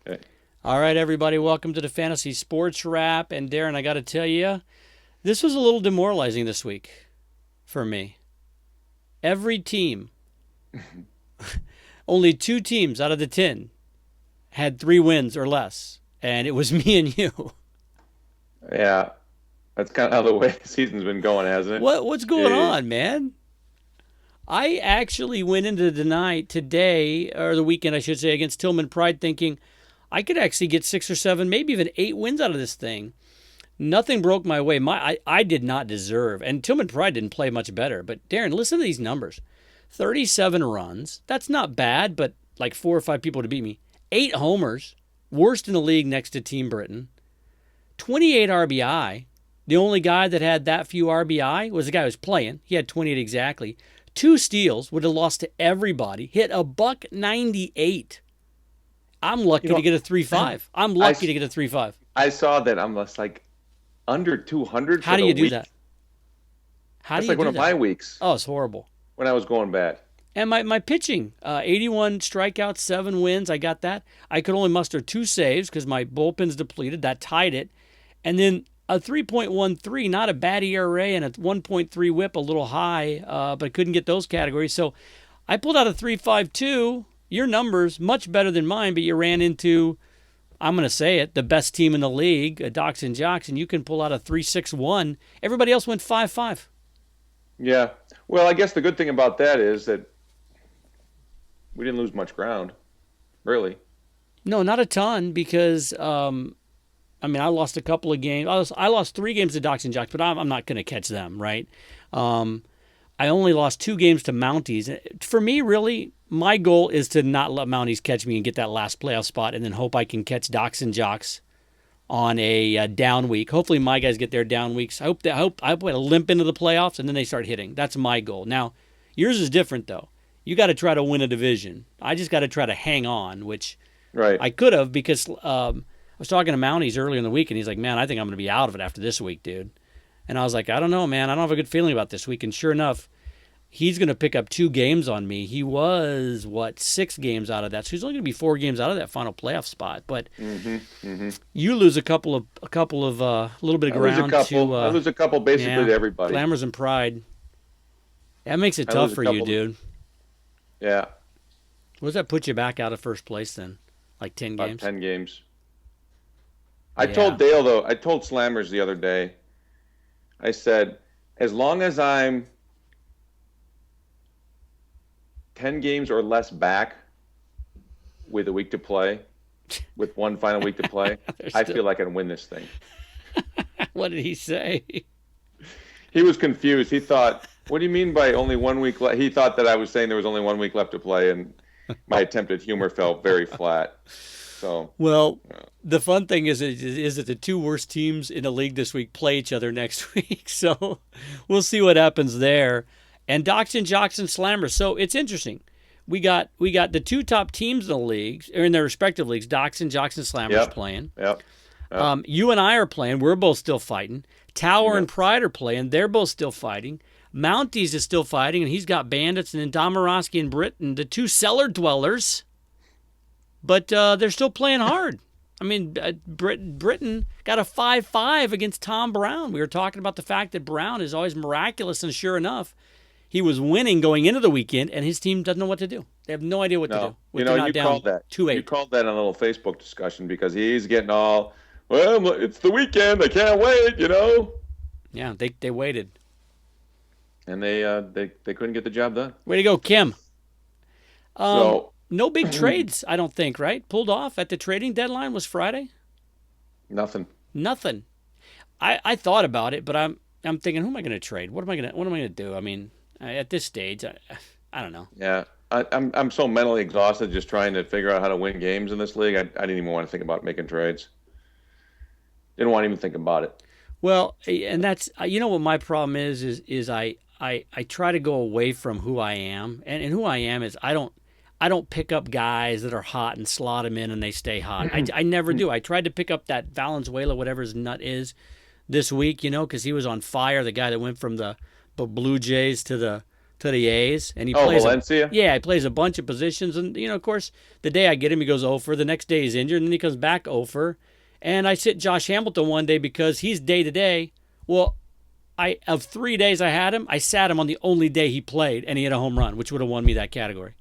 Okay. All right, everybody, welcome to the Fantasy Sports Wrap. And Darren, I got to tell you, this was a little demoralizing this week for me. Every team, only two teams out of the 10 had 3 wins or less, and it was me and you. Yeah, that's kind of how the way the season's been going, hasn't it? What's going Jeez. on, man? I actually went into the night today, or the weekend, I should say, against Tillman Pride, thinking I could actually get 6 or 7, maybe even 8 wins out of this thing. Nothing broke my way. I did not deserve, and Tillman Pride didn't play much better. But Darren, listen to these numbers: 37 runs. That's not bad, but like 4 or 5 people to beat me. 8 homers, worst in the league next to Team Britain. 28 RBI. The only guy that had that few RBI was the guy who was playing. He had 28 exactly. 2 steals, would have lost to everybody. Hit a buck 98. I'm You lucky to know, get a 3.5. I'm I, lucky s- to get a 3.5. I saw that. I'm just like under 200 How for do the you do week. that? How do That's you like one do of that? my weeks Oh, it's horrible. when I was going bad. And my pitching, 81 strikeouts, 7 wins. I got that. I could only muster 2 saves because my bullpen's depleted. That tied it. And then a 3.13, not a bad ERA, and a 1.3 whip, a little high, but couldn't get those categories. So I pulled out a 3.52. Your numbers, much better than mine, but you ran into, I'm going to say it, the best team in the league, Docs and Jocks, and you can pull out a 3.61. Everybody else went 5.5. Yeah. Well, I guess the good thing about that is that we didn't lose much ground, really. No, not a ton because I lost a couple of games. I lost 3 games to Docs and Jocks, but I'm not going to catch them, right? Um, I only lost 2 games to Mounties. For me, really, my goal is to not let Mounties catch me and get that last playoff spot, and then hope I can catch Docs and Jocks on a down week. Hopefully, my guys get their down weeks. I hope I limp into the playoffs and then they start hitting. That's my goal. Now, yours is different though. You got to try to win a division. I just got to try to hang on, which Right. I could have because I was talking to Mounties earlier in the week, and he's like, "Man, I think I'm going to be out of it after this week, dude." And I was like, "I don't know, man. I don't have a good feeling about this week." And sure enough, he's going to pick up 2 games on me. He was 6 games out of that, so he's only going to be 4 games out of that final playoff spot. But Mm-hmm. Mm-hmm. you lose a little bit of I lose a ground couple. to, I lose a couple basically yeah, to everybody. glamours and pride. That makes it I tough lose a for you, couple. dude. Yeah, What does that put you back out of first place then? Like 10 about games? 10 games. I Yeah. told Dale though. I told Slammers the other day. I said, as long as I'm 10 games or less back with a week to play, with one final week to play, They're I still. feel like I can win this thing. What did he say? He was confused. He thought, what do you mean by only 1 week left? He thought that I was saying there was only 1 week left to play, and my attempt at humor fell very flat. So, Well, uh, the fun thing is that the two worst teams in the league this week play each other next week. So we'll see what happens there. And Docs and Jocks and Slammers. So it's interesting. We got the two top teams in the leagues, or in their respective leagues, Docs and Jocks and Slammers yep, playing. yep, yep, You and I are playing. We're both still fighting. Tower and yep. Pride are playing. They're both still fighting. Mounties is still fighting, and he's got Bandits, and then Domorowski and Britain, the two cellar dwellers. But they're still playing hard. I mean, Britain got a 5-5 against Tom Brown. We were talking about the fact that Brown is always miraculous, and sure enough, he was winning going into the weekend, and his team doesn't know what to do. They have no idea what to No, do. If they're not you down called that. You 2-8. called that in a little Facebook discussion because he's getting all, well, it's the weekend. I can't wait. Yeah, they waited. And they couldn't get the job done. Way to go, Kim. So No big trades, I don't think, right? Pulled off at the trading deadline was Friday? nothing. Nothing. I thought about it, but I'm thinking, who am I going to trade? What am I going to do? I mean, at this stage, I don't know. Yeah, I'm so mentally exhausted just trying to figure out how to win games in this league. I didn't even want to think about making trades. Didn't want to even think about it. Well, and that's what my problem is I try to go away from who I am, and who I am is I don't pick up guys that are hot and slot them in and they stay hot. I never do. I tried to pick up that Valenzuela, whatever his nut is, this week, because he was on fire. The guy that went from the Blue Jays to to the A's, and he Oh, plays Valencia? yeah, he plays a bunch of positions, and of course, the day I get him, he goes 0 for. The next day he's injured, and then he comes back 0 for. And I sit Josh Hamilton one day because he's day to day. Well, of 3 days I had him, I sat him on the only day he played, and he had a home run, which would have won me that category.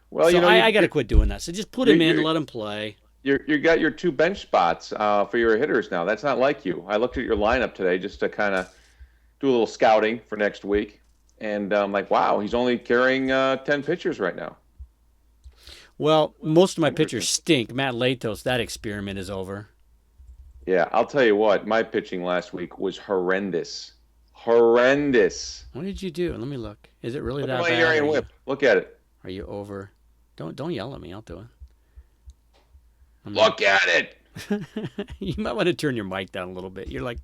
Well, so I got to quit doing that. So just put him in and let him play. You got your 2 bench spots for your hitters now. That's not like you. I looked at your lineup today just to kind of do a little scouting for next week, and I'm like, wow, he's only carrying 10 pitchers right now. Well, most of my pitchers stink. Matt Latos, that experiment is over. Yeah, I'll tell you what, my pitching last week was horrendous. Horrendous. What did you do? Let me look. Is it really Look that at my bad? area and whip. Look at it. Are you over? Don't yell at me. I'll do it. Look at it. You might want to turn your mic down a little bit. You're like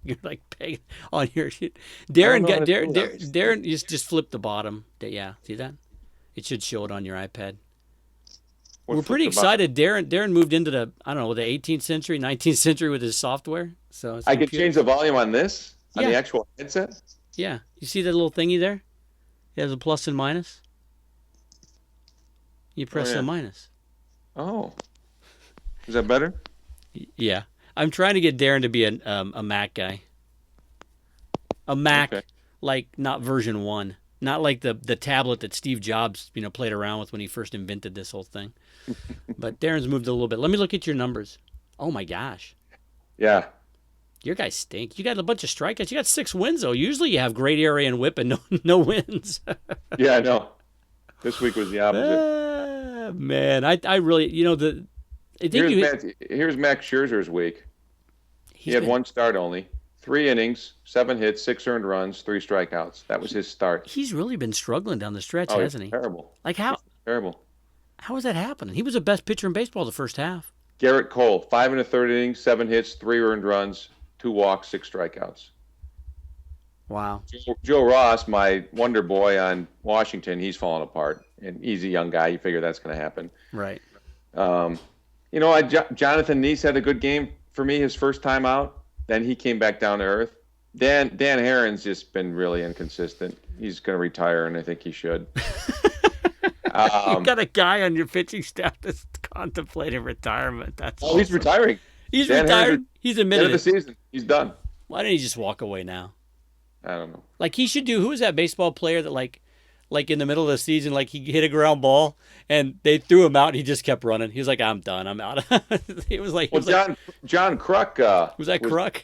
pegging on your shit. Darren, you just flip the bottom. Yeah, see that? It should show it on your iPad. We're pretty excited. Darren moved into the 18th century, 19th century with his software. So I can change the volume on this on the actual headset. Yeah, you see that little thingy there? It has a plus and minus. You press the minus. Oh, is that better? Yeah, I'm trying to get Darren to be a Mac guy. A Mac, like not version 1, not like the tablet that Steve Jobs played around with when he first invented this whole thing. But Darren's moved a little bit. Let me look at your numbers. Oh my gosh. Yeah. Your guys stink. You got a bunch of strikeouts. You got 6 wins though. Usually you have great area and whip and no wins. Yeah, I know. This week was the opposite. Man, I really here's Max Scherzer's week. He had 1 start only, 3 innings, 7 hits, 6 earned runs, 3 strikeouts. That was his start. He's really been struggling down the stretch, hasn't he? Terrible. Like how? Terrible. How is that happening? He was the best pitcher in baseball the first half. Garrett Cole, 5 1/3 innings, 7 hits, 3 earned runs, 2 walks, 6 strikeouts. Wow. Joe Ross, my wonder boy on Washington, he's fallen apart. And he's a young guy. You figure that's going to happen. Right. Jonathan Neese had a good game for me his first time out. Then he came back down to earth. Dan Herron's just been really inconsistent. He's going to retire, and I think he should. You got a guy on your pitching staff that's contemplating retirement. That's awesome. He's retiring. He's retired. He's admitted end of the season. He's done. Why didn't he just walk away now? I don't know. Like he should do. Who was that baseball player that like in the middle of the season, like he hit a ground ball and they threw him out and he just kept running. He was like, I'm done. I'm out. It was like, John Kruk. Was that Kruk?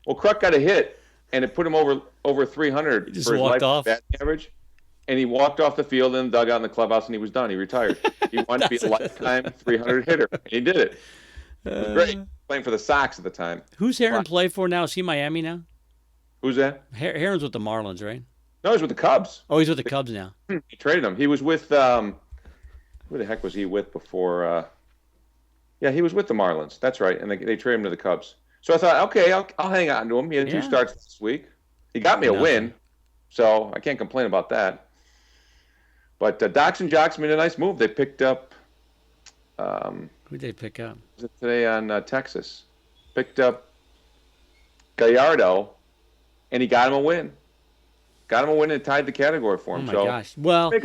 Well, Kruk got a hit and it put him over 300 he just for his walked off. batting average. And he walked off the field and dug out in the clubhouse and he was done. He retired. He wanted to be a lifetime 300 hitter. And he did it. It was great. Playing for the Sox at the time. Who's Herron play for now? Is he Miami now? Who's that? Herron's with the Marlins, right? No, he's with the Cubs. Oh, he's with the Cubs now. He traded him. He was with who the heck was he with before? Yeah, he was with the Marlins. That's right. And they traded him to the Cubs. So I thought, okay, I'll hang on to him. He had 2 starts this week. He got me a win, so I can't complain about that. But Dox and Jocks made a nice move. They picked up. Who'd they pick up? Was it today on Texas? Picked up Gallardo, and he got him a win. Got him a win and tied the category for him. Oh my gosh! Well, he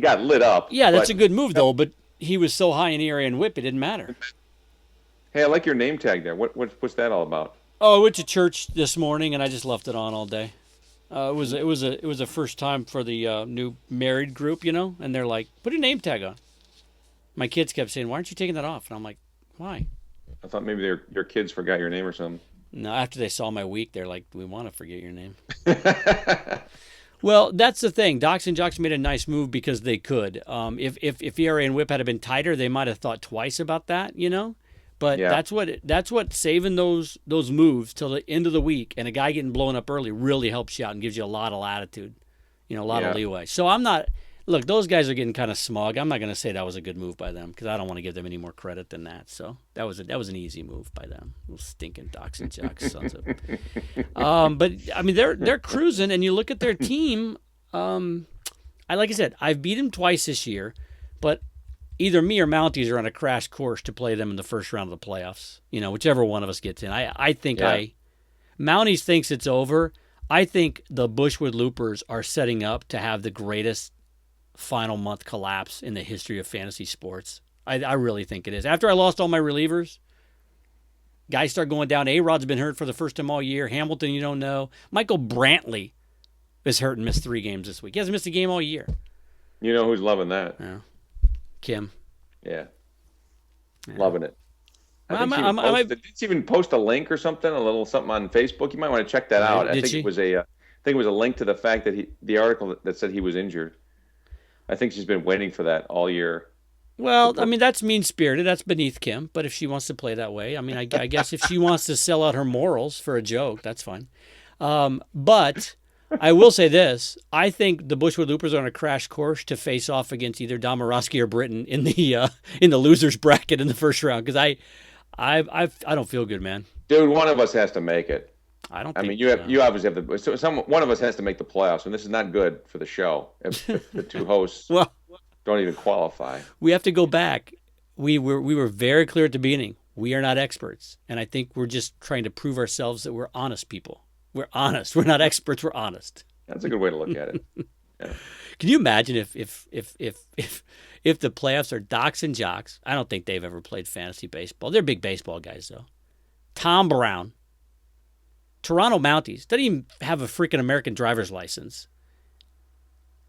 got lit up. Yeah, that's a good move though. But he was so high in ERA and WHIP, it didn't matter. Hey, I like your name tag there. What's that all about? Oh, I went to church this morning and I just left it on all day. It was a first time for the new married group, and they're like, put a name tag on. My kids kept saying, why aren't you taking that off? And I'm like, why? I thought maybe your kids forgot your name or something. No, after they saw my week, they're like, we want to forget your name. Well, that's the thing. Dox and Jocks made a nice move because they could. If ERA and WHIP had been tighter, they might have thought twice about that, But that's what saving those moves till the end of the week and a guy getting blown up early really helps you out and gives you a lot of latitude, a lot of leeway. So I'm not. Look, those guys are getting kind of smug. I'm not going to say that was a good move by them because I don't want to give them any more credit than that. So that was an easy move by them. Those stinking Dox and Jocks sons of. But I mean, they're cruising, and you look at their team. Like I said, I've beat them twice this year, but either me or Mounties are on a crash course to play them in the first round of the playoffs. Whichever one of us gets in. I think Mounties thinks it's over. I think the Bushwood Loopers are setting up to have the greatest final month collapse in the history of fantasy sports. I really think it is. After I lost all my relievers, guys start going down. A-Rod's been hurt for the first time all year. Hamilton, you don't know. Michael Brantley is hurt and missed 3 games this week. He hasn't missed a game all year. You know who's loving that? Yeah. Kim. Yeah. Loving it. I Did she even post a link or something, a little something on Facebook? You might want to check that out. I think it was a link to the fact that the article that said he was injured. I think she's been waiting for that all year. Well, I mean, that's mean-spirited. That's beneath Kim. But if she wants to play that way, I mean, I guess if she wants to sell out her morals for a joke, that's fine. But I will say this. I think the Bushwood Loopers are on a crash course to face off against either Domorowski or Britton in the losers bracket in the first round, because I don't feel good, man. Dude, one of us has to make it. I don't. I mean, you obviously have one of us has to make the playoffs, and this is not good for the show if the 2 hosts don't even qualify. We have to go back. We were very clear at the beginning. We are not experts, and I think we're just trying to prove ourselves that we're honest people. We're honest. We're not experts. We're honest. That's a good way to look at it. Yeah. Can you imagine if the playoffs are Docs and Jocks? I don't think they've ever played fantasy baseball. They're big baseball guys, though. Tom Brown, Toronto Mounties, doesn't even have a freaking American driver's license,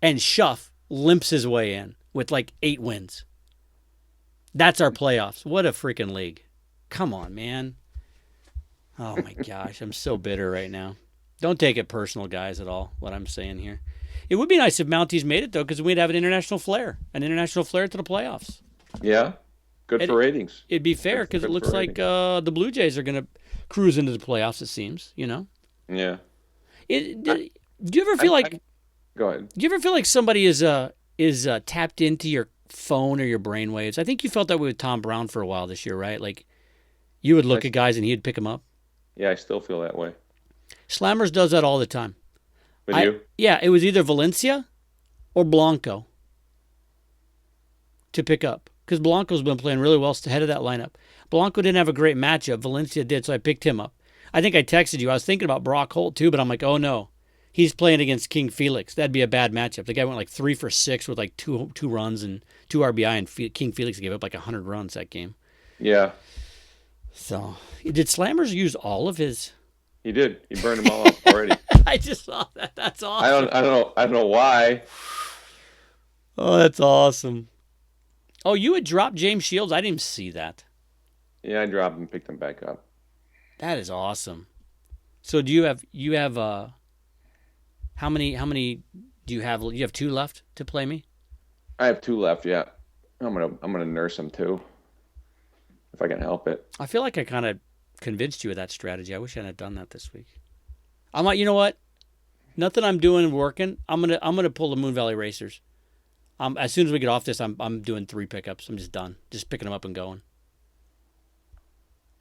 and Schuff limps his way in with like 8 wins. That's our playoffs. What a freaking league. Come on, man. Oh, my gosh. I'm so bitter right now. Don't take it personal, guys, at all, what I'm saying here. It would be nice if Mounties made it, though, because we'd have an international flair to the playoffs. Yeah. Good for ratings. It'd be fair because it looks like the Blue Jays are going to cruise into the playoffs, it seems, you know? Yeah. Do you ever feel like... Go ahead. Do you ever feel like somebody is tapped into your phone or your brainwaves? I think you felt that way with Tom Brown for a while this year, right? Like, you would look at guys and he'd pick them up. Yeah, I still feel that way. Slammers does that all the time. With you? Yeah, it was either Valencia or Blanco to pick up, because Blanco's been playing really well ahead of that lineup. Blanco didn't have a great matchup. Valencia did, so I picked him up. I think I texted you. I was thinking about Brock Holt, too, but I'm like, oh, no. He's playing against King Felix. That'd be a bad matchup. The guy went like 3 for 6 with like two runs and 2 RBI, and King Felix gave up like 100 runs that game. Yeah. So, did Slammers use all of his? He did. He burned them all up already. I just saw that. That's awesome. I don't know why. Oh, that's awesome. Oh, you had dropped James Shields. I didn't even see that. Yeah, I dropped him and picked him back up. That is awesome. So do you have how many do you have? You have 2 left to play me? I have 2 left, yeah. I'm gonna nurse them too, if I can help it. I feel like I kind of convinced you of that strategy. I wish I had done that this week. I'm like, you know what? Nothing I'm doing working. I'm gonna pull the Moon Valley Racers. As soon as we get off this, I'm doing 3 pickups. I'm just done. Just picking them up and going.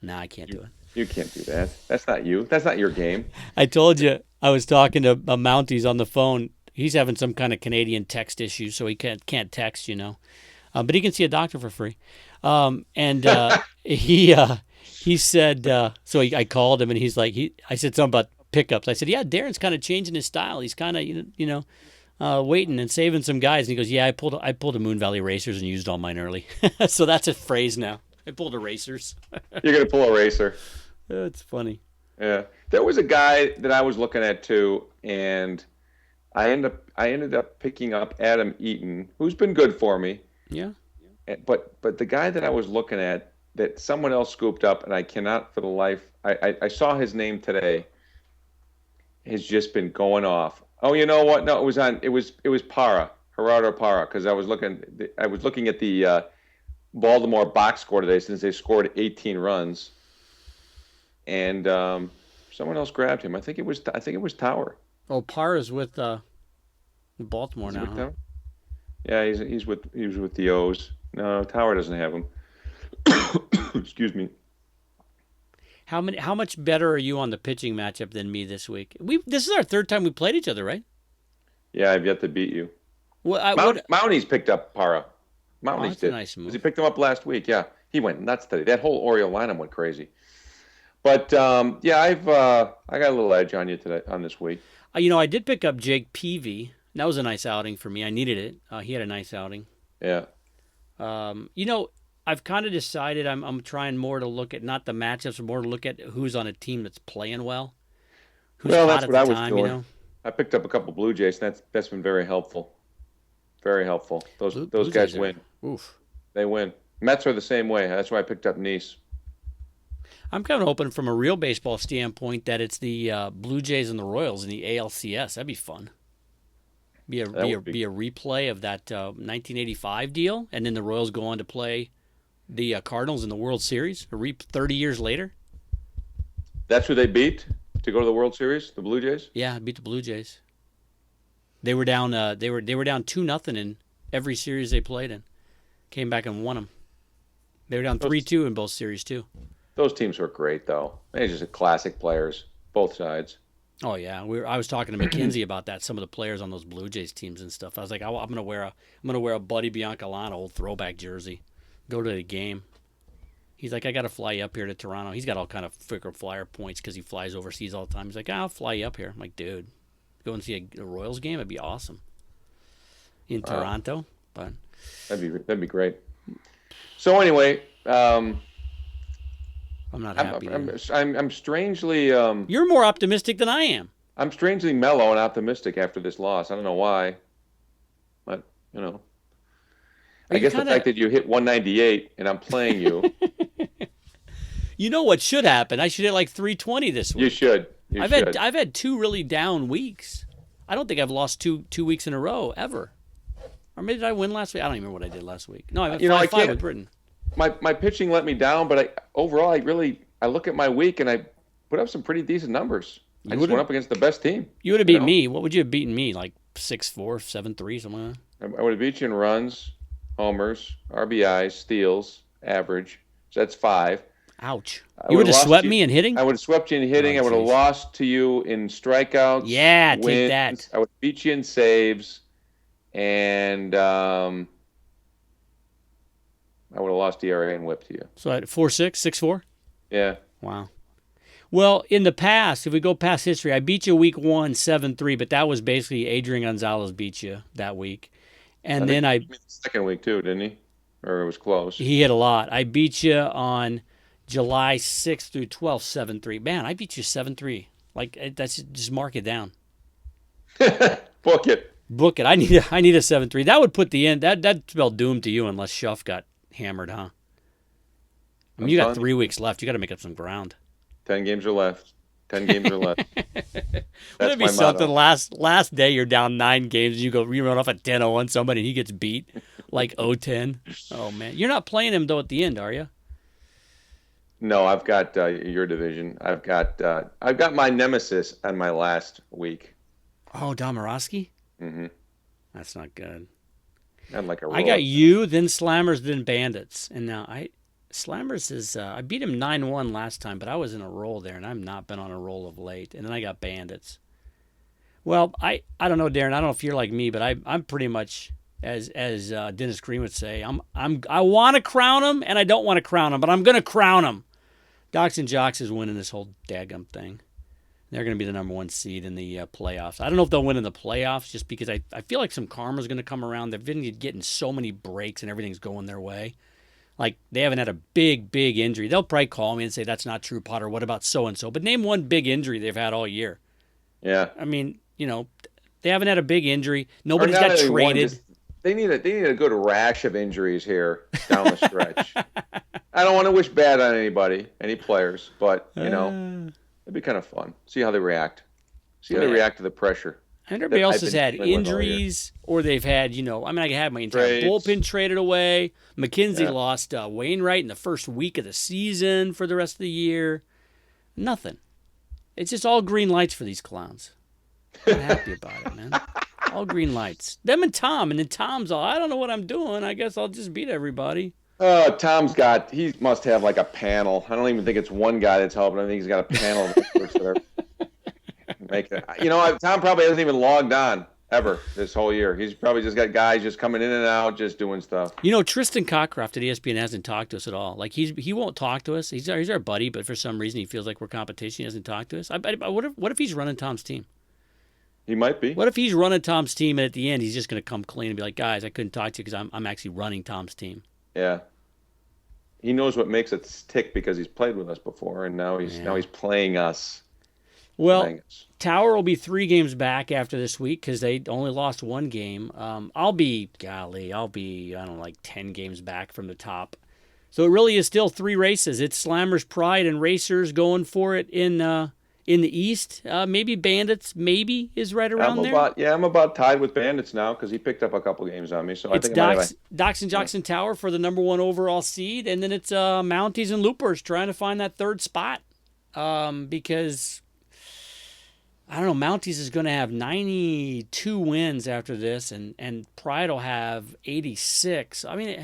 Nah, I can't do it. You can't do that. That's not you. That's not your game. I told you I was talking to Mounties on the phone. He's having some kind of Canadian text issue, so he can't text, you know. But he can see a doctor for free. He said, I called him and he's like, I said something about pickups. I said, yeah, Darren's kind of changing his style. He's kind of, waiting and saving some guys. And he goes, yeah, I pulled a Moon Valley Racers and used all mine early. So that's a phrase now. I pulled a Racers. You're going to pull a racer. That's funny. Yeah. There was a guy that I was looking at too, and I ended up picking up Adam Eaton, who's been good for me. Yeah. But the guy that I was looking at that someone else scooped up, and I cannot for the life, I saw his name today, has just been going off. Oh, you know what? No, it was Parra, Gerardo Parra, because I was looking at the Baltimore box score today since they scored 18 runs, and someone else grabbed him. I think it was Tower. Oh, Parra's with Baltimore now. Huh? Yeah, he was with the O's. No, Tower doesn't have him. Excuse me. How much better are you on the pitching matchup than me this week? This is our 3rd time we played each other, right? Yeah, I've yet to beat you. Mounties picked up Parra. Mounties did. A nice move. He picked him up last week. Yeah, he went nuts today. That whole Oriole lineup went crazy. But yeah, I got a little edge on you today on this week. I did pick up Jake Peavy. That was a nice outing for me. I needed it. He had a nice outing. Yeah. You know, I've kind of decided I'm trying more to look at not the matchups, but more to look at who's on a team that's playing well, who's Well, hot that's at what the I was time. doing. I picked up a couple Blue Jays, and that's been very helpful. Very helpful. Those Blue guys Jays are win. oof. They win. Mets are the same way. That's why I picked up Nice. I'm kind of hoping from a real baseball standpoint that it's the Blue Jays and the Royals in the ALCS. That'd be fun. Be a That would be a replay of that 1985 deal, and then the Royals go on to play the Cardinals in the World Series 30 years later. That's who they beat to go to the World Series, the Blue Jays? Yeah, beat the Blue Jays. They were down. They were down 2-0 in every series they played in. Came back and won them. They were down 3-2 in both series too. Those teams were great, though. They're just classic players, both sides. Oh yeah, I was talking to McKenzie about that. Some of the players on those Blue Jays teams and stuff. I was like, I'm gonna wear a Buddy Biancalana old throwback jersey, go to the game. He's like, I gotta fly you up here to Toronto. He's got all kind of freaking flyer points because he flies overseas all the time. He's like, I'll fly you up here. I'm like, dude, go and see a Royals game. It'd be awesome in Toronto. But that'd be great. So anyway, I'm not happy. I'm strangely You're more optimistic than I am. I'm strangely mellow and optimistic after this loss. I don't know why, but I guess the fact that you hit 198 and I'm playing you. You know what should happen? I should hit like 320 this week. You should. I've had two really down weeks. I don't think I've lost two weeks in a row ever. Or maybe did I win last week? I don't even remember what I did last week. No, I went 5-5 with Britain. My pitching let me down, but overall I look at my week and I put up some pretty decent numbers. I just went up against the best team. You would have beat me. What would you have beaten me? Like 6-4, 7-3, something like that? I would have beat you in runs, homers, RBIs, steals, average. So that's 5. Ouch. You would have swept me in hitting? I would have swept you in hitting. I would have lost to you in strikeouts. Yeah, wins. Take that. I would beat you in saves. And I would have lost ERA and whip to you. So at 4-6, 6-4? Yeah. Wow. Well, in the past, if we go past history, I beat you week 1, 7-3, but that was basically Adrian Gonzalez beat you that week. And then the second week too, didn't he? Or it was close. He hit a lot. I beat you on July 6th through 12th, 7-3. Man, I beat you 7-3. Like, that's just mark it down. Book it. Book it. I need a 7-3. That would put the end. That spelled doom to you unless Schuff got hammered, huh? I mean, you got 3 weeks left. You got to make up some ground. 10 games are left. 10 games are left. Would it be something? Last day you're down 9 games. You run off a 10-0 on somebody and he gets beat like 0-10. Oh man, you're not playing him though at the end, are you? No, I've got your division. I've got my nemesis on my last week. Oh, Domorowski? Mm-hmm. That's not good. I'd like a roll. I got you, then Slammers, then Bandits, and now Slammers is I beat him 9-1 last time, but I was in a roll there, and I've not been on a roll of late. And then I got Bandits. Well, I don't know, Darren. I don't know if you're like me, but I'm pretty much as Dennis Green would say. I want to crown him, and I don't want to crown him, but I'm gonna crown him. Docs and Jocks is winning this whole daggum thing. They're going to be the number 1 seed in the playoffs. I don't know if they'll win in the playoffs just because I feel like some karma's going to come around. They've been getting so many breaks and everything's going their way. Like, they haven't had a big injury. They'll probably call me and say, that's not true, Potter. What about so-and-so? But name one big injury they've had all year. Yeah. I mean, they haven't had a big injury. Nobody's got traded. They need a good rash of injuries here down the stretch. I don't want to wish bad on anybody, any players, but, it'd be kind of fun. See how they react. See how they react to the pressure. And everybody else has had injuries, or they've had, I had my entire bullpen traded away. McKenzie lost Wainwright in the first week of the season for the rest of the year. Nothing. It's just all green lights for these clowns. I'm happy about it, man. All green lights. Them and Tom, and then Tom's all, I don't know what I'm doing. I guess I'll just beat everybody. He must have like a panel. I don't even think it's one guy that's helping. I think he's got a panel of experts that are making it. Tom probably hasn't even logged on. ever this whole year. He's probably just got guys just coming in and out, just doing stuff. Tristan Cockcroft at ESPN hasn't talked to us at all. Like he won't talk to us. He's our buddy, but for some reason he feels like we're competition. He doesn't talk to us. What if he's running Tom's team? He might be. What if he's running Tom's team and at the end he's just going to come clean and be like, guys, I couldn't talk to you because I'm actually running Tom's team. Yeah. He knows what makes it tick because he's played with us before, and now he's playing us. Well, Tower will be 3 games back after this week because they only lost 1 game. I'll be, I don't know, like 10 games back from the top. So it really is still 3 races. It's Slammers, Pride, and Racers going for it in the East. Maybe Bandits, maybe is right around there. I'm about tied with Bandits now because he picked up a couple games on me. So it's I think Docs and Jocks and Tower for the number 1 overall seed, and then it's Mounties and Loopers trying to find that 3rd spot because I don't know. Mounties is going to have 92 wins after this, and Pride will have 86. I mean,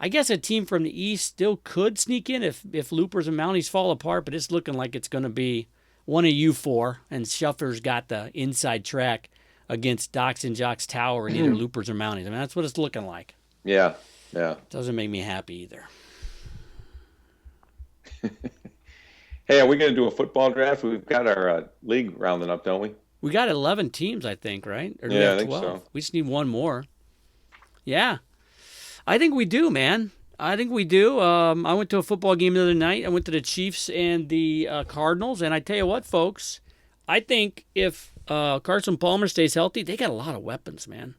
I guess a team from the East still could sneak in if Loopers and Mounties fall apart, but it's looking like it's going to be one of you 4, and Shuffler's got the inside track against Docs and Jocks Tower and either Loopers or Mounties. I mean, that's what it's looking like. Yeah. Doesn't make me happy either. Hey, are we going to do a football draft? We've got our league rounding up, don't we? We got 11 teams, I think, right? Or do Yeah, we have I think 12? so. We just need 1 more. Yeah. I think we do, man. I think we do. I went to a football game the other night. I went to the Chiefs and the Cardinals, and I tell you what, folks, I think if Carson Palmer stays healthy, they got a lot of weapons, man.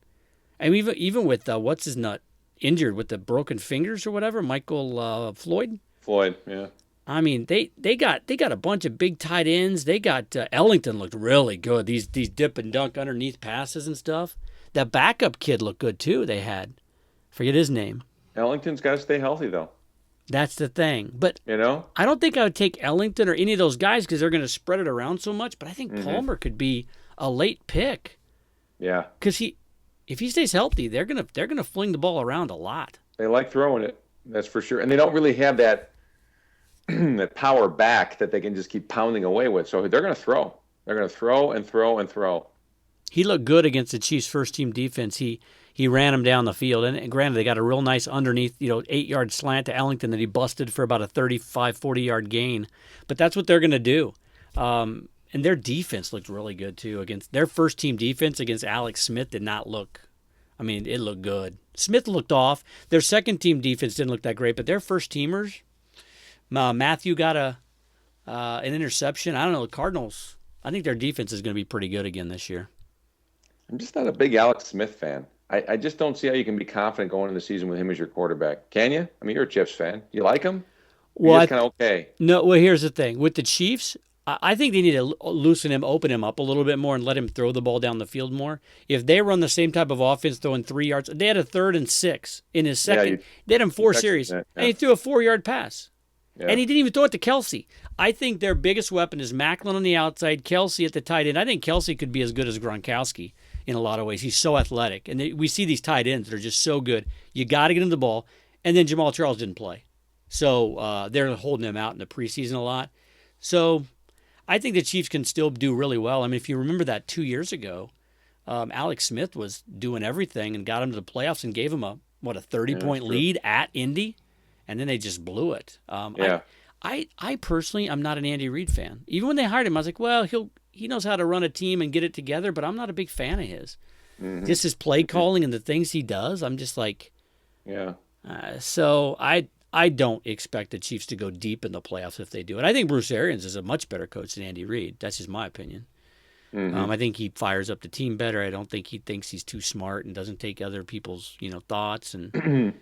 And even with what's his nut injured with the broken fingers or whatever, Michael Floyd. Floyd, yeah. I mean, they got a bunch of big tight ends. They got Ellington looked really good. These dip and dunk underneath passes and stuff. That backup kid looked good too. They had, forget his name. Ellington's got to stay healthy though. That's the thing. But I don't think I would take Ellington or any of those guys because they're going to spread it around so much. But I think Palmer could be a late pick. Yeah. Because if he stays healthy, they're gonna fling the ball around a lot. They like throwing it. That's for sure. And they don't really have that that power back that they can just keep pounding away with. So they're going to throw. They're going to throw and throw and throw. He looked good against the Chiefs' first-team defense. He ran him down the field. And granted, they got a real nice underneath, 8-yard slant to Ellington that he busted for about a 35, 40-yard gain. But that's what they're going to do. And their defense looked really good, too. Against their first-team defense against Alex Smith did not look – I mean, it looked good. Smith looked off. Their second-team defense didn't look that great, but their first-teamers – Matthew got an interception. I don't know. The Cardinals, I think their defense is going to be pretty good again this year. I'm just not a big Alex Smith fan. I just don't see how you can be confident going into the season with him as your quarterback. Can you? I mean, you're a Chiefs fan. You like him? Well, he's kind of okay. No, well, here's the thing. With the Chiefs, I think they need to loosen him, open him up a little bit more, and let him throw the ball down the field more. If they run the same type of offense, throwing 3 yards, they had a 3rd and 6 in his second. They had him 4 series, and he threw a 4-yard pass. Yeah. And he didn't even throw it to Kelsey. I think their biggest weapon is Macklin on the outside, Kelsey at the tight end. I think Kelsey could be as good as Gronkowski in a lot of ways. He's so athletic. And we see these tight ends that are just so good. You got to get him the ball. And then Jamal Charles didn't play. So they're holding him out in the preseason a lot. So I think the Chiefs can still do really well. I mean, if you remember that 2 years ago, Alex Smith was doing everything and got him to the playoffs and gave him a 30-point lead at Indy. And then they just blew it. I personally, I'm not an Andy Reid fan. Even when they hired him, I was like, well, he knows how to run a team and get it together, but I'm not a big fan of his. Just his play calling and the things he does, I'm just like, so I don't expect the Chiefs to go deep in the playoffs if they do it. I think Bruce Arians is a much better coach than Andy Reid. That's just my opinion. I think he fires up the team better. I don't think he thinks he's too smart and doesn't take other people's thoughts and.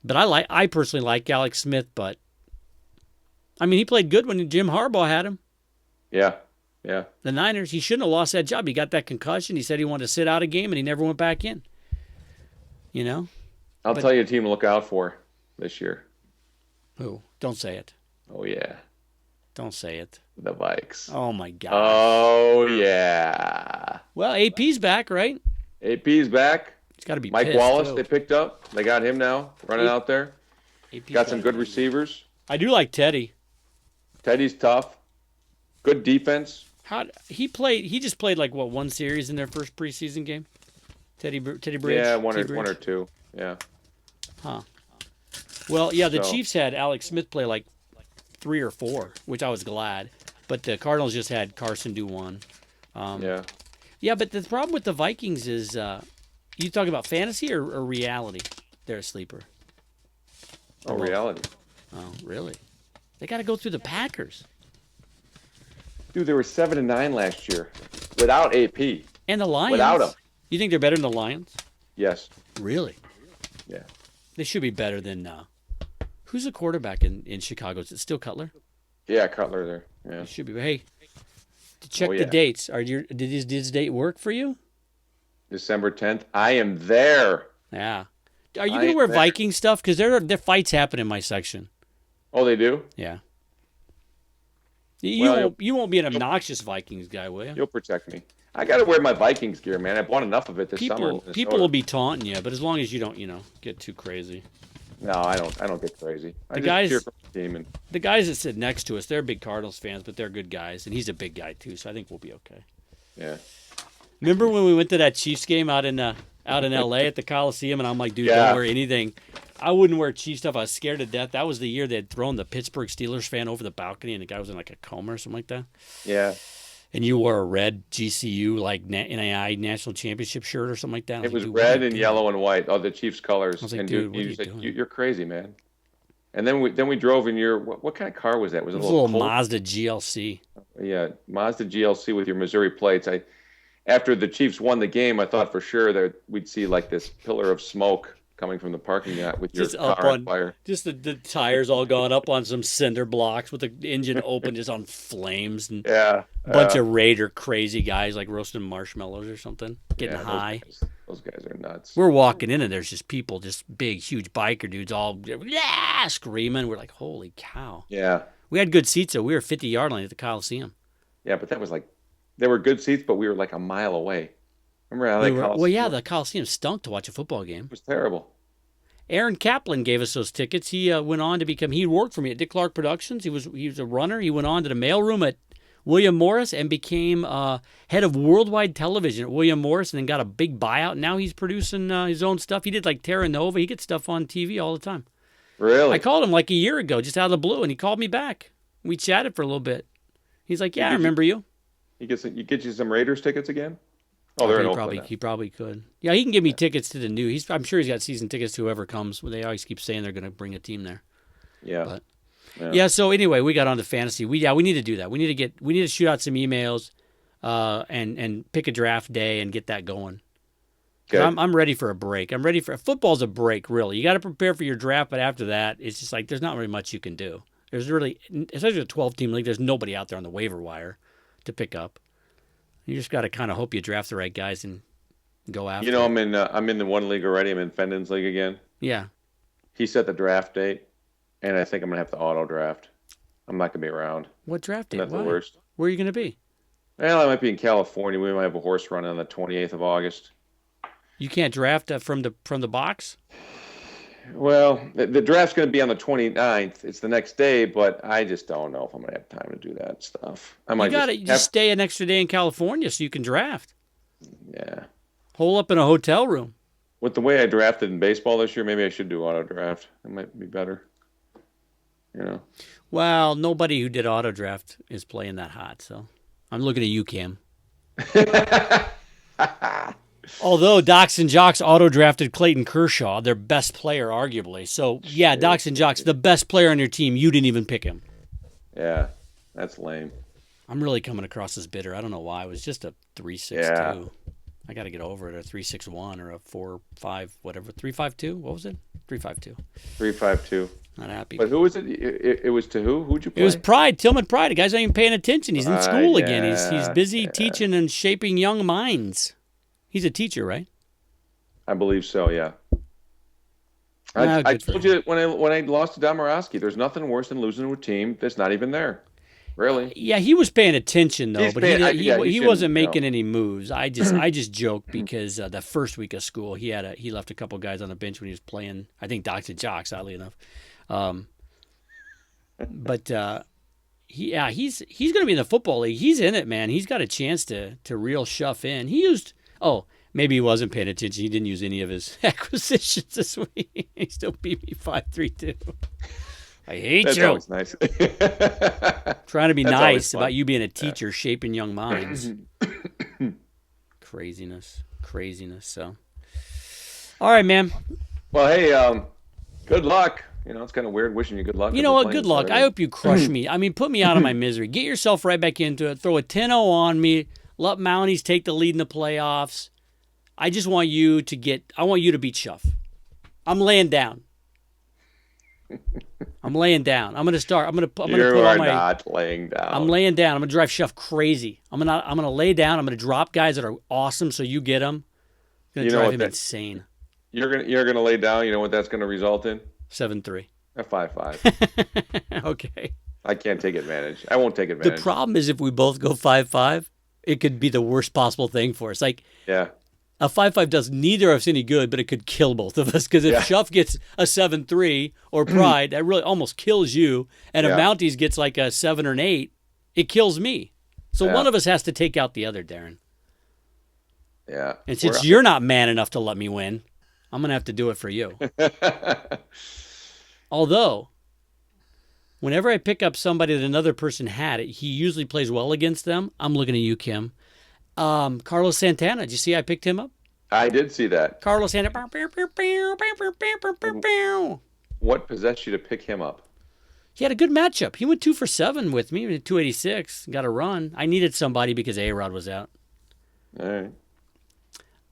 But I personally like Alex Smith, but I mean he played good when Jim Harbaugh had him. Yeah. The Niners, he shouldn't have lost that job. He got that concussion. He said he wanted to sit out a game, and he never went back in. I'll tell you a team to look out for this year. Who? Don't say it. Oh yeah. Don't say it. The Vikes. Oh my God. Oh yeah. Well, AP's back, right? AP's back. It's got to be Mike pissed, Wallace, too. they picked up. They got him now, running out there. Got some good receivers. I do like Teddy. Teddy's tough. Good defense. How he played? He just played like what, one series in their first preseason game. Teddy Bridge. Yeah, Bridge. one or two. Yeah. Huh. Well, yeah, the So Chiefs had Alex Smith play like 3 or 4, which I was glad. But the Cardinals just had Carson do one. yeah. Yeah, but the problem with the Vikings is, you talk about fantasy or reality? They're a sleeper. Oh, reality. Oh, really? They got to go through the Packers Dude, they were 7-9 last year without AP. and the Lions. Without them. You think they're better than the Lions? Yes. Really? Yeah. They should be better than. Who's the quarterback in Chicago? Is it still Cutler? Yeah, Cutler there. Yeah. It should be. Hey, to check Oh, the yeah. dates. Did his date work for you? December 10th. I am there. Yeah. Are you gonna wear there. Viking stuff? Because there fights happen in my section. Oh, they do? Yeah. Well, You won't be an obnoxious Vikings guy, will you? You'll protect me. I got to wear my Vikings gear, man. I bought enough of it this summer. In Minnesota. People will be taunting you, but as long as you don't, get too crazy. No, I don't. I don't get crazy. I just guys- cheer for the team and The guys that sit next to us, they're big Cardinals fans, but they're good guys, and he's a big guy too, so I think we'll be okay. yeah. Remember when we went to that Chiefs game out in L.A. at the Coliseum, and I'm like, dude, Yeah. don't wear anything. I wouldn't wear Chiefs stuff. I was scared to death. That was the year they had thrown the Pittsburgh Steelers fan over the balcony, and the guy was in like a coma or something like that. Yeah. And you wore a red GCU like NAI national championship shirt or something like that. It was red and yellow and white. Oh, the Chiefs colors. I was like, and dude, what are you you said, doing? You're crazy, man. And then we drove in your what kind of car was that? Was It it was a little Colt? Mazda GLC. Yeah, Mazda GLC with your Missouri plates. After the Chiefs won the game, I thought for sure that we'd see like this pillar of smoke coming from the parking lot with your Just up car on on fire. just the tires all gone up on some cinder blocks with the engine open, just on flames, and Yeah, a bunch of Raider crazy guys like roasting marshmallows or something, getting yeah, high. Those guys are nuts. We're walking in and there's just people, just big, huge biker dudes, all screaming. We're like, holy cow! Yeah, We had good seats though. We were 50-yard line at the Coliseum. yeah, but that was like they were good seats, but we were like a mile away. Remember how The Coliseum stunk to watch a football game. It was terrible. Aaron Kaplan gave us those tickets. He went on to become. He worked for me at Dick Clark Productions. He was a runner. He went on to the mailroom at William Morris and became head of worldwide television at William Morris, and then got a big buyout. Now he's producing his own stuff. He did like Terra Nova. He gets stuff on TV all the time. Really? I called him like a year ago, just out of the blue, and he called me back. We chatted for a little bit. He's like, "Yeah, I remember you." You get you some Raiders tickets again? Oh, they're in Oakland now. He probably could. Yeah, he can give me tickets to the new. I'm sure he's got season tickets to whoever comes. They always keep saying they're going to bring a team there. Yeah. But, yeah. So anyway, we got on to fantasy. We need to do that. We need to shoot out some emails, and pick a draft day and get that going. I'm ready for a break. I'm ready for football's a break. Really, you got to prepare for your draft, but after that, it's just like there's not really much you can do. There's really, especially a 12-team league, there's nobody out there on the waiver wire to pick up. You just got to kind of hope you draft the right guys and go after. You know, I'm in the one league already. I'm in Fendon's league again. Yeah. He set the draft date, and I think I'm gonna have to auto draft. I'm not gonna be around. What draft date? That's Why? the worst. Where are you going to be? Well, I might be in California. We might have a horse run on the 28th of August. You can't draft from the box. Well, the draft's going to be on the 29th. It's the next day, but I just don't know if I'm going to have time to do that stuff. I might You got to just stay an extra day in California so you can draft. Yeah. Hole up in a hotel room. With the way I drafted in baseball this year, maybe I should do auto draft. It might be better. You know. Well, nobody who did auto draft is playing that hot, so I'm looking at you, Cam. Although Docs and Jocks auto drafted Clayton Kershaw, their best player, arguably. So yeah, Docs and Jocks, the best player on your team, you didn't even pick him. Yeah, that's lame. I'm really coming across as bitter. I don't know why. It was just a 3.62. Yeah. I got to get over it. A 3.61 or a 4.5, whatever. 3.52. What was it? 3.52. 3.52. Not happy. But who was it? It was to who? Who'd you play? It was Pride, Tillman Pride. The guy's not even paying attention. He's in school again. He's busy yeah. teaching and shaping young minds. He's a teacher, right? I believe so. Yeah. Ah, I good for told you when I lost to Domorowski, there's nothing worse than losing to a team that's not even there. Really? Yeah, he was paying attention though, He's but paying- he yeah, he he shouldn't, wasn't no. making any moves. I just joke because the first week of school he left a couple guys on the bench when he was playing. I think Docs and Jocks, oddly enough. But he's going to be in the football league. He's in it, man. He's got a chance to reel Schuff in. He used maybe he wasn't paying attention. He didn't use any of his acquisitions this week. He still beat me 5-3-2. I hate That's you. always nice. Trying to be That's nice always about fun. you being a teacher shaping young minds. Craziness. So, all right, man. Well, hey, good luck. It's kind of weird wishing you good luck. You know what? Good luck. I hope you crush me. I mean, put me out of my misery. Get yourself right back into it. Throw a 10-0 on me. Let Mounties take the lead in the playoffs. I just want you to beat Schuff. I'm laying down. I'm going to start. I'm going to put on my. Not laying down. I'm laying down. I'm going to drive Schuff crazy. I'm going to lay down. I'm going to drop guys that are awesome so you get them. I'm going to drive him insane. You're gonna lay down. You know what that's going to result in? 7-3. A 5-5. Okay. I can't take advantage. I won't take advantage. The problem is if we both go 5-5, it could be the worst possible thing for us. Like, yeah. A 5-5 does neither of us any good, but it could kill both of us. Because if Schuff gets a 7-3 or Pride, that really almost kills you. And if Mounties gets like a 7 or an 8, it kills me. So one of us has to take out the other, Darren. Yeah. And since you're not man enough to let me win, I'm going to have to do it for you. Although, whenever I pick up somebody that another person had, he usually plays well against them. I'm looking at you, Kim. Carlos Santana. Did you see I picked him up? I did see that. Carlos Santana. What possessed you to pick him up? He had a good matchup. He went 2 for 7 with me. He went 286. Got a run. I needed somebody because A-Rod was out. All right.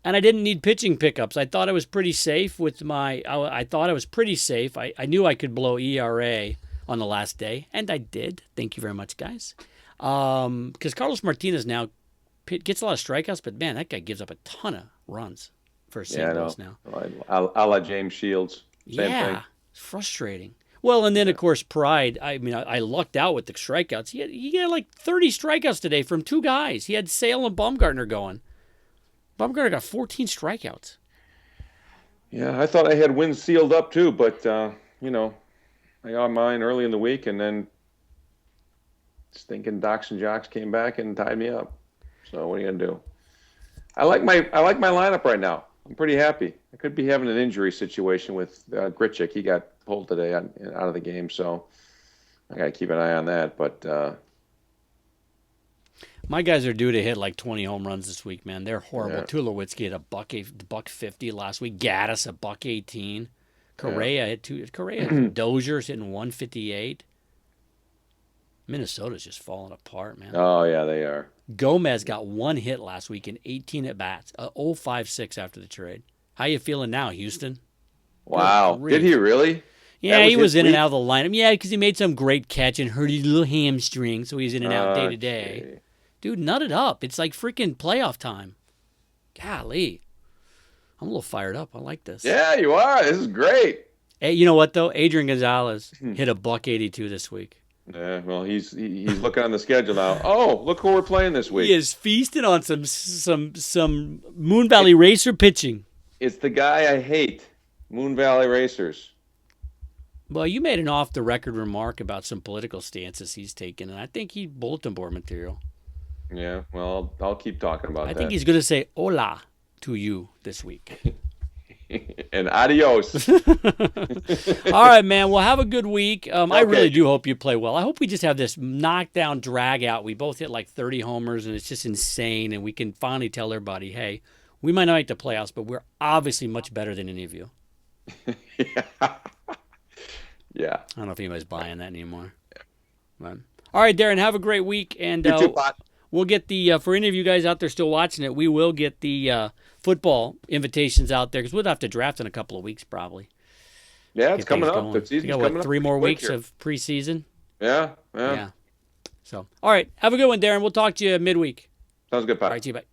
And I didn't need pitching pickups. I thought I was pretty safe with my. I thought I was pretty safe. I knew I could blow ERA on the last day, and I did. Thank you very much, guys. Because Carlos Martinez now gets a lot of strikeouts, but man, that guy gives up a ton of runs for St. Louis now. A la James Shields. Same thing. It's frustrating. Well, and then of course Pride. I mean, I lucked out with the strikeouts. He had like 30 strikeouts today from 2 guys. He had Sale and Baumgartner going. Baumgartner got 14 strikeouts. Yeah, I thought I had wins sealed up too, but I got mine early in the week, and then stinking Docs and Jocks came back and tied me up. So what are you gonna do? I like my lineup right now. I'm pretty happy. I could be having an injury situation with Gritchick. He got pulled today out of the game, so I got to keep an eye on that. But my guys are due to hit like 20 home runs this week, man. They're horrible. Yeah. Tulowitzki had a $150 last week. Gaddis a $118. Correa hit 2. Dozier's hitting 158. Minnesota's just falling apart, man. Oh yeah, they are. Gomez got 1 hit last week in 18 at bats. 0.56 after the trade. How you feeling now, Houston? Wow, did he really? Yeah, he was in and out of the lineup. Yeah, because he made some great catch and hurt his little hamstring, so he's in and out day to day. Dude, nut it up. It's like freaking playoff time. Golly. I'm a little fired up. I like this. Yeah, you are. This is great. Hey, you know what, though? Adrian Gonzalez hit a $182 this week. Yeah, well, he's looking on the schedule now. Oh, look who we're playing this week. He is feasting on some Moon Valley Racer pitching. It's the guy I hate, Moon Valley Racers. Well, you made an off-the-record remark about some political stances he's taken, and I think he's bulletin board material. Yeah, well, I'll keep talking about that. I think he's going to say hola to you this week. And adios. All right, man. Well, have a good week. I really do hope you play well. I hope we just have this knockdown drag out. We both hit like 30 homers, and it's just insane, and we can finally tell everybody, hey, we might not make the playoffs, but we're obviously much better than any of you. Yeah. I don't know if anybody's buying that anymore. But, all right, Darren, have a great week. And You too, Pot. we'll get the, for any of you guys out there still watching it, we will get the football invitations out there because we'll have to draft in a couple of weeks probably. Yeah, it's coming up. The season's we got, coming what, up 3 more weeks here. of preseason? Yeah. So, all right. Have a good one, Darren. We'll talk to you midweek. Sounds good, Pat. All right, see you. Bye.